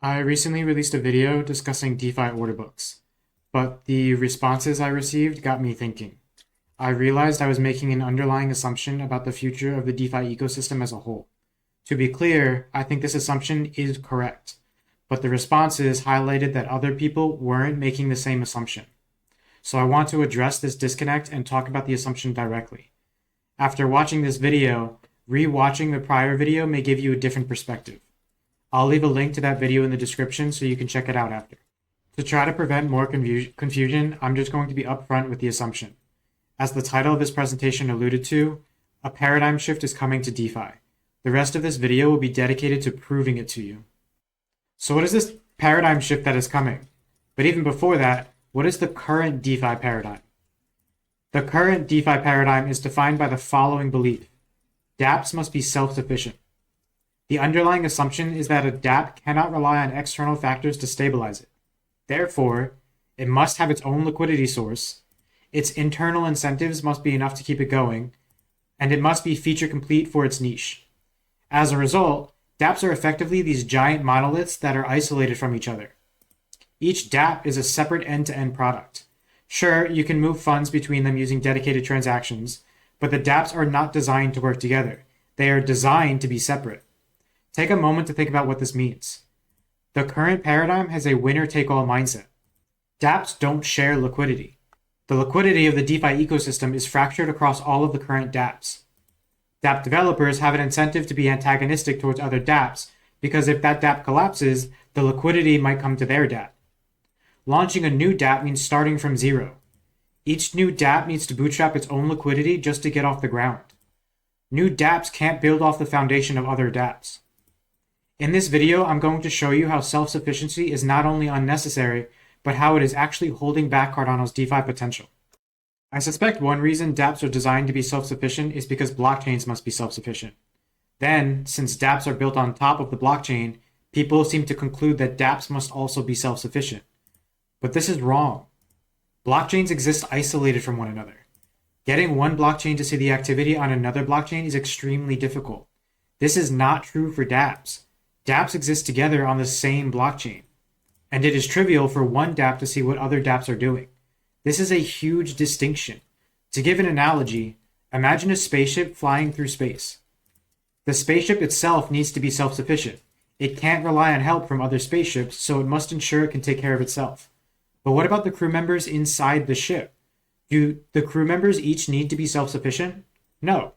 I recently released a video discussing DeFi order books, but the responses I received got me thinking. I realized I was making an underlying assumption about the future of the DeFi ecosystem as a whole. To be clear, I think this assumption is correct, but the responses highlighted that other people weren't making the same assumption. So I want to address this disconnect and talk about the assumption directly. After watching this video, re-watching the prior video may give you a different perspective. I'll leave a link to that video in the description so you can check it out after. To try to prevent more confusion, I'm just going to be upfront with the assumption. As the title of this presentation alluded to, a paradigm shift is coming to DeFi. The rest of this video will be dedicated to proving it to you. So what is this paradigm shift that is coming? But even before that, what is the current DeFi paradigm? The current DeFi paradigm is defined by the following belief. dApps must be self-sufficient. The underlying assumption is that a dApp cannot rely on external factors to stabilize it. Therefore, it must have its own liquidity source, its internal incentives must be enough to keep it going, and it must be feature complete for its niche. As a result, dApps are effectively these giant monoliths that are isolated from each other. Each dApp is a separate end-to-end product. Sure, you can move funds between them using dedicated transactions, but the dApps are not designed to work together. They are designed to be separate. Take a moment to think about what this means. The current paradigm has a winner-take-all mindset. dApps don't share liquidity. The liquidity of the DeFi ecosystem is fractured across all of the current dApps. dApp developers have an incentive to be antagonistic towards other dApps because if that dApp collapses, the liquidity might come to their dApp. Launching a new dApp means starting from zero. Each new dApp needs to bootstrap its own liquidity just to get off the ground. New dApps can't build off the foundation of other dApps. In this video, I'm going to show you how self-sufficiency is not only unnecessary, but how it is actually holding back Cardano's DeFi potential. I suspect one reason dApps are designed to be self-sufficient is because blockchains must be self-sufficient. Then, since dApps are built on top of the blockchain, people seem to conclude that dApps must also be self-sufficient. But this is wrong. Blockchains exist isolated from one another. Getting one blockchain to see the activity on another blockchain is extremely difficult. This is not true for dApps. dApps exist together on the same blockchain, and it is trivial for one dApp to see what other dApps are doing. This is a huge distinction. To give an analogy, imagine a spaceship flying through space. The spaceship itself needs to be self-sufficient. It can't rely on help from other spaceships, so it must ensure it can take care of itself. But what about the crew members inside the ship? Do the crew members each need to be self-sufficient? No.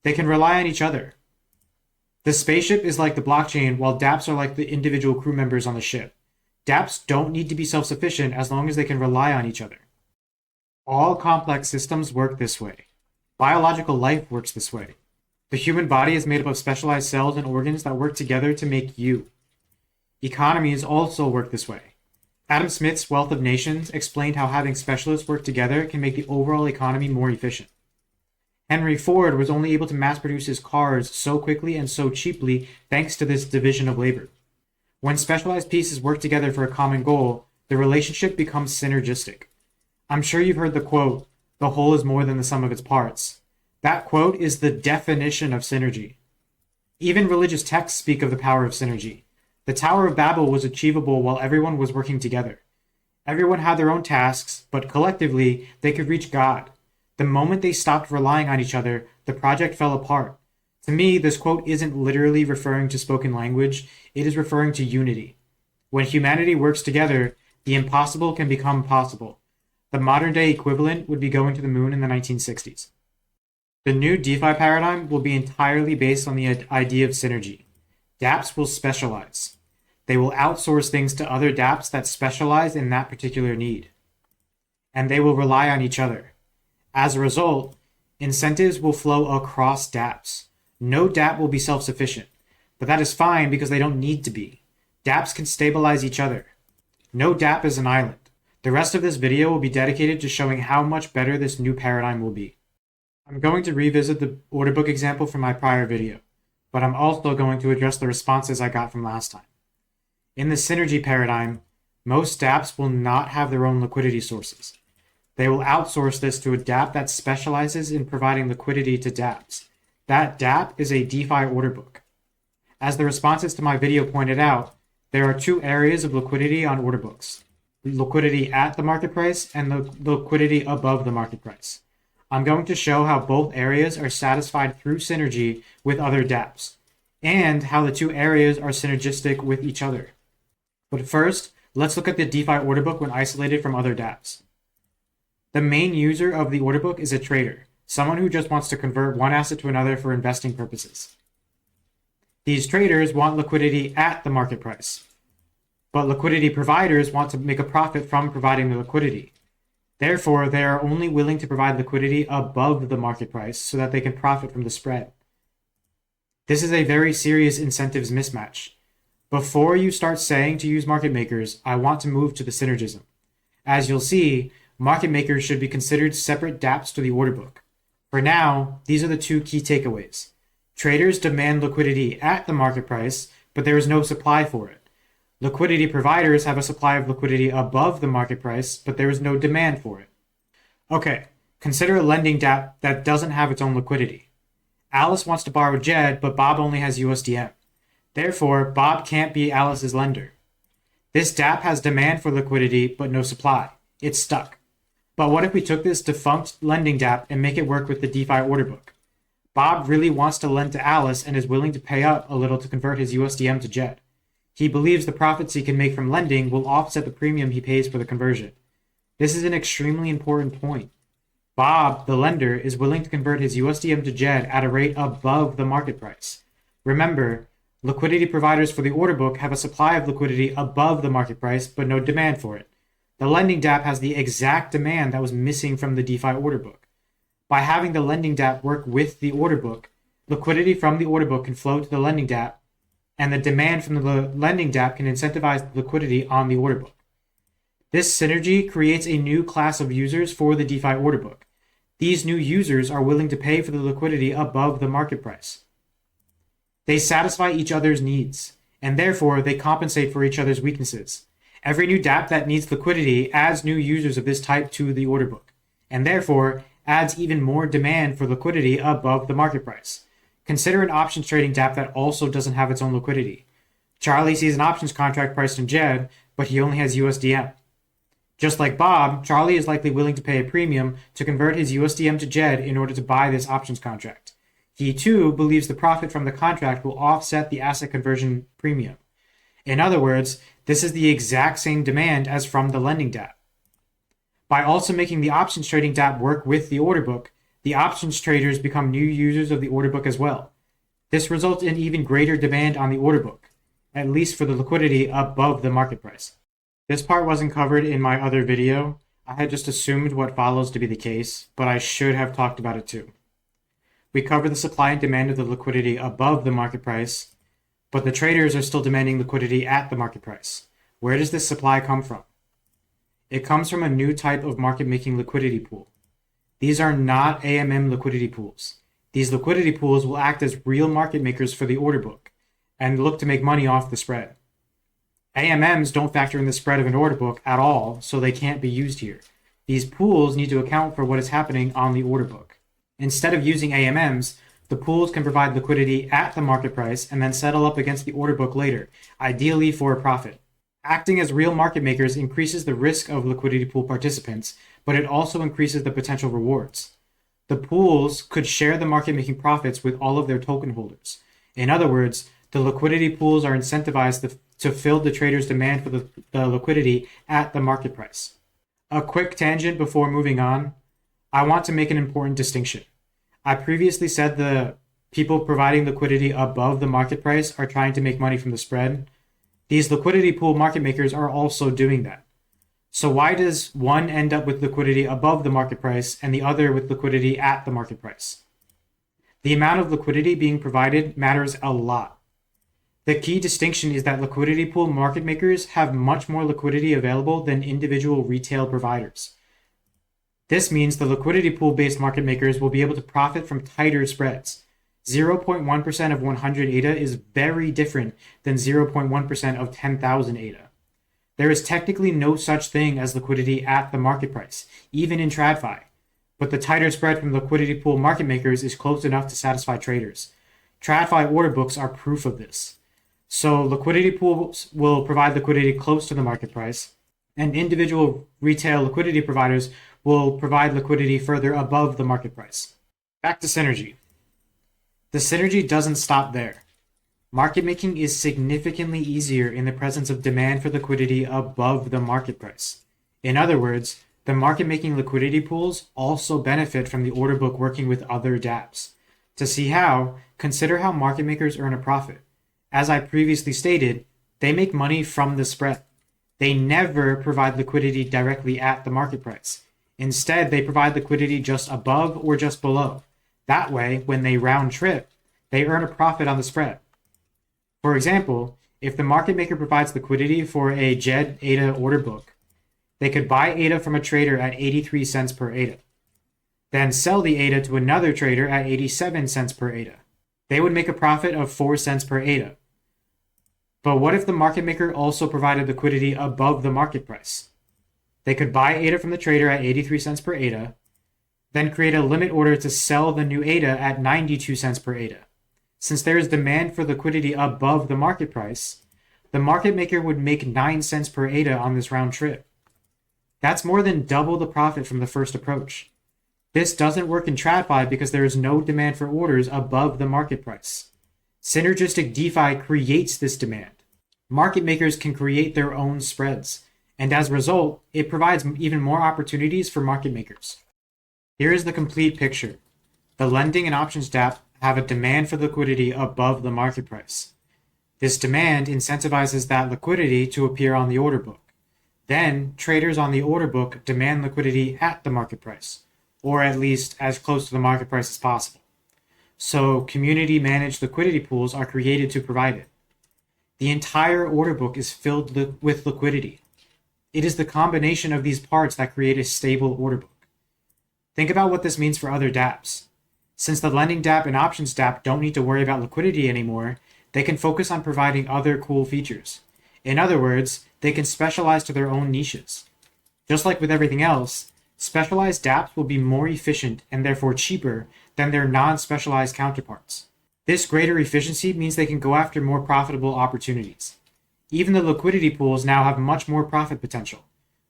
They can rely on each other. The spaceship is like the blockchain, while dApps are like the individual crew members on the ship. dApps don't need to be self-sufficient as long as they can rely on each other. All complex systems work this way. Biological life works this way. The human body is made up of specialized cells and organs that work together to make you. Economies also work this way. Adam Smith's Wealth of Nations explained how having specialists work together can make the overall economy more efficient. Henry Ford was only able to mass produce his cars so quickly and so cheaply thanks to this division of labor. When specialized pieces work together for a common goal, the relationship becomes synergistic. I'm sure you've heard the quote, "The whole is more than the sum of its parts." That quote is the definition of synergy. Even religious texts speak of the power of synergy. The Tower of Babel was achievable while everyone was working together. Everyone had their own tasks, but collectively, they could reach God. The moment they stopped relying on each other, the project fell apart. To me, this quote isn't literally referring to spoken language, it is referring to unity. When humanity works together, the impossible can become possible. The modern-day equivalent would be going to the moon in the 1960s. The new DeFi paradigm will be entirely based on the idea of synergy. dApps will specialize. They will outsource things to other dApps that specialize in that particular need. And they will rely on each other. As a result, incentives will flow across dApps. No dApp will be self-sufficient, but that is fine because they don't need to be. dApps can stabilize each other. No dApp is an island. The rest of this video will be dedicated to showing how much better this new paradigm will be. I'm going to revisit the order book example from my prior video, but I'm also going to address the responses I got from last time. In the synergy paradigm, most dApps will not have their own liquidity sources. They will outsource this to a dApp that specializes in providing liquidity to dApps. That dApp is a DeFi order book. As the responses to my video pointed out, There are two areas of liquidity on order books: liquidity at the market price and the liquidity above the market price. I'm going to show how both areas are satisfied through synergy with other dApps, and how the two areas are synergistic with each other. But first, let's look at the DeFi order book when isolated from other dApps. The main user of the order book is a trader, someone who just wants to convert one asset to another for investing purposes. These traders want liquidity at the market price, but liquidity providers want to make a profit from providing the liquidity. Therefore, they are only willing to provide liquidity above the market price so that they can profit from the spread. This is a very serious incentives mismatch. Before you start saying to use market makers, I want to move to the synergism. As you'll see, market makers should be considered separate dApps to the order book. For now, these are the two key takeaways. Traders demand liquidity at the market price, but there is no supply for it. Liquidity providers have a supply of liquidity above the market price, but there is no demand for it. Okay, consider a lending dApp that doesn't have its own liquidity. Alice wants to borrow Jed, but Bob only has USDM. Therefore, Bob can't be Alice's lender. This dApp has demand for liquidity, but no supply. It's stuck. But what if we took this defunct lending dApp and make it work with the DeFi order book? Bob really wants to lend to Alice and is willing to pay up a little to convert his USDM to Jed. He believes the profits he can make from lending will offset the premium he pays for the conversion. This is an extremely important point. Bob, the lender, is willing to convert his USDM to Jed at a rate above the market price. Remember, liquidity providers for the order book have a supply of liquidity above the market price, but no demand for it. The lending dApp has the exact demand that was missing from the DeFi order book. By having the lending dApp work with the order book, liquidity from the order book can flow to the lending dApp, and the demand from the lending dApp can incentivize liquidity on the order book. This synergy creates a new class of users for the DeFi order book. These new users are willing to pay for the liquidity above the market price. They satisfy each other's needs, and therefore they compensate for each other's weaknesses. Every new dApp that needs liquidity adds new users of this type to the order book, and therefore adds even more demand for liquidity above the market price. Consider an options trading dApp that also doesn't have its own liquidity. Charlie sees an options contract priced in Jed, but he only has USDM. Just like Bob, Charlie is likely willing to pay a premium to convert his USDM to Jed in order to buy this options contract. He too believes the profit from the contract will offset the asset conversion premium. In other words, this is the exact same demand as from the lending dApp. By also making the options trading dApp work with the order book, the options traders become new users of the order book as well. This results in even greater demand on the order book, at least for the liquidity above the market price. This part wasn't covered in my other video. I had just assumed what follows to be the case, but I should have talked about it too. We covered the supply and demand of the liquidity above the market price, but the traders are still demanding liquidity at the market price. Where does this supply come from? It comes from a new type of market-making liquidity pool. These are not AMM liquidity pools. These liquidity pools will act as real market makers for the order book and look to make money off the spread. AMMs don't factor in the spread of an order book at all, so they can't be used here. These pools need to account for what is happening on the order book. Instead of using AMMs, the pools can provide liquidity at the market price and then settle up against the order book later, ideally for a profit. Acting as real market makers increases the risk of liquidity pool participants, but it also increases the potential rewards. The pools could share the market-making profits with all of their token holders. In other words, the liquidity pools are incentivized to fill the traders' demand for the liquidity at the market price. A quick tangent before moving on. I want to make an important distinction. I previously said the people providing liquidity above the market price are trying to make money from the spread. These liquidity pool market makers are also doing that. So why does one end up with liquidity above the market price and the other with liquidity at the market price? The amount of liquidity being provided matters a lot. The key distinction is that liquidity pool market makers have much more liquidity available than individual retail providers. This means the liquidity pool-based market makers will be able to profit from tighter spreads. 0.1% of 100 ADA is very different than 0.1% of 10,000 ADA. There is technically no such thing as liquidity at the market price, even in TradFi. But the tighter spread from liquidity pool market makers is close enough to satisfy traders. TradFi order books are proof of this. So liquidity pools will provide liquidity close to the market price, and individual retail liquidity providers will provide liquidity further above the market price. Back to synergy. The synergy doesn't stop there. Market making is significantly easier in the presence of demand for liquidity above the market price. In other words, the market making liquidity pools also benefit from the order book working with other dApps. To see how, consider how market makers earn a profit. As I previously stated, they make money from the spread. They never provide liquidity directly at the market price. Instead, they provide liquidity just above or just below. That way, when they round trip, they earn a profit on the spread. For example, if the market maker provides liquidity for a JED ADA order book, they could buy ADA from a trader at 83 cents per ADA, then sell the ADA to another trader at 87 cents per ADA. They would make a profit of 4 cents per ADA. But what if the market maker also provided liquidity above the market price? They could buy ADA from the trader at 83 cents per ADA, then create a limit order to sell the new ADA at 92 cents per ADA. Since there is demand for liquidity above the market price, the market maker would make 9 cents per ADA on this round trip. That's more than double the profit from the first approach. This doesn't work in TradFi because there is no demand for orders above the market price. Synergistic DeFi creates this demand. Market makers can create their own spreads, and as a result, it provides even more opportunities for market makers. Here is the complete picture. The lending and options dApp have a demand for liquidity above the market price. This demand incentivizes that liquidity to appear on the order book. Then, traders on the order book demand liquidity at the market price, or at least as close to the market price as possible. So, community-managed liquidity pools are created to provide it. The entire order book is filled with liquidity. It is the combination of these parts that create a stable order book. Think about what this means for other dApps. Since the lending dApp and options dApp don't need to worry about liquidity anymore, they can focus on providing other cool features. In other words, they can specialize to their own niches. Just like with everything else, specialized dApps will be more efficient and therefore cheaper than their non-specialized counterparts. This greater efficiency means they can go after more profitable opportunities. Even the liquidity pools now have much more profit potential.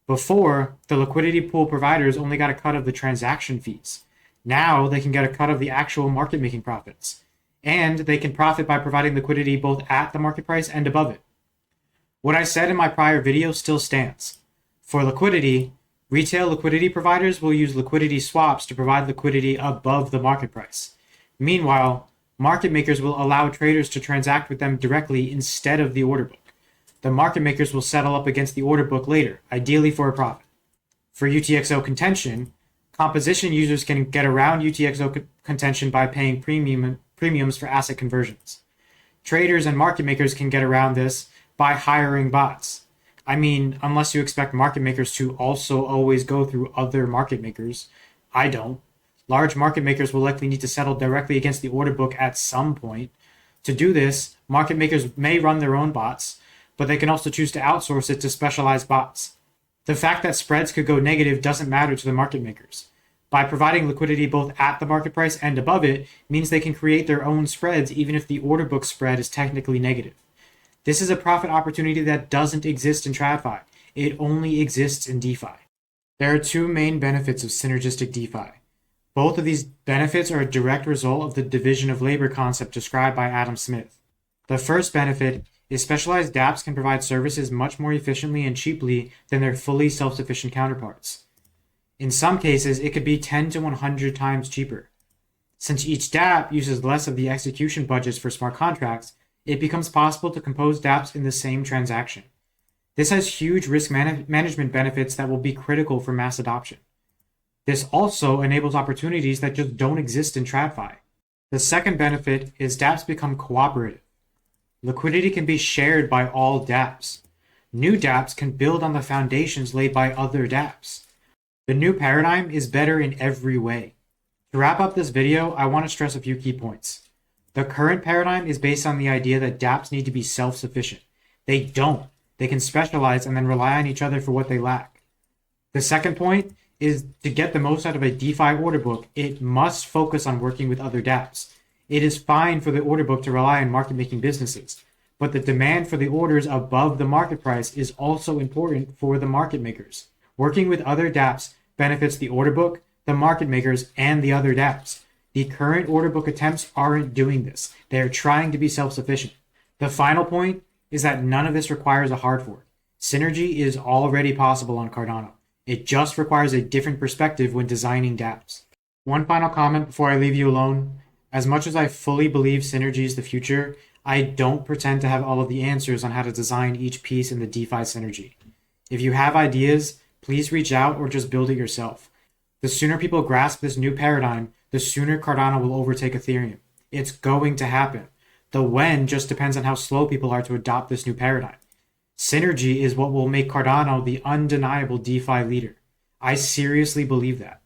Before, the liquidity pool providers only got a cut of the transaction fees. Now they can get a cut of the actual market making profits. And they can profit by providing liquidity both at the market price and above it. What I said in my prior video still stands. For liquidity, retail liquidity providers will use liquidity swaps to provide liquidity above the market price. Meanwhile, market makers will allow traders to transact with them directly instead of the order book. The market makers will settle up against the order book later, ideally for a profit. For UTXO contention, composition users can get around UTXO contention by paying premiums for asset conversions. Traders and market makers can get around this by hiring bots. I mean, unless you expect market makers to also always go through other market makers. I don't. Large market makers will likely need to settle directly against the order book at some point. To do this, market makers may run their own bots, but they can also choose to outsource it to specialized bots. The fact that spreads could go negative doesn't matter to the market makers. By providing liquidity both at the market price and above it means they can create their own spreads even if the order book spread is technically negative. This is a profit opportunity that doesn't exist in TradFi. It only exists in DeFi. There are two main benefits of synergistic DeFi. Both of these benefits are a direct result of the division of labor concept described by Adam Smith. The first benefit is specialized dApps can provide services much more efficiently and cheaply than their fully self-sufficient counterparts. In some cases, it could be 10 to 100 times cheaper. Since each dApp uses less of the execution budgets for smart contracts, it becomes possible to compose dApps in the same transaction. This has huge risk management benefits that will be critical for mass adoption. This also enables opportunities that just don't exist in TradFi. The second benefit is dApps become cooperative. Liquidity can be shared by all dApps. New dApps can build on the foundations laid by other dApps. The new paradigm is better in every way. To wrap up this video, I want to stress a few key points. The current paradigm is based on the idea that dApps need to be self-sufficient. They don't. They can specialize and then rely on each other for what they lack. The second point is to get the most out of a DeFi order book, it must focus on working with other dApps. It is fine for the order book to rely on market-making businesses, but the demand for the orders above the market price is also important for the market makers. Working with other dApps benefits the order book, the market makers, and the other dApps. The current order book attempts aren't doing this. They are trying to be self-sufficient. The final point is that none of this requires a hard fork. Synergy is already possible on Cardano. It just requires a different perspective when designing dApps. One final comment before I leave you alone. As much as I fully believe Synergy is the future, I don't pretend to have all of the answers on how to design each piece in the DeFi Synergy. If you have ideas, please reach out or just build it yourself. The sooner people grasp this new paradigm, the sooner Cardano will overtake Ethereum. It's going to happen. The when just depends on how slow people are to adopt this new paradigm. Synergy is what will make Cardano the undeniable DeFi leader. I seriously believe that.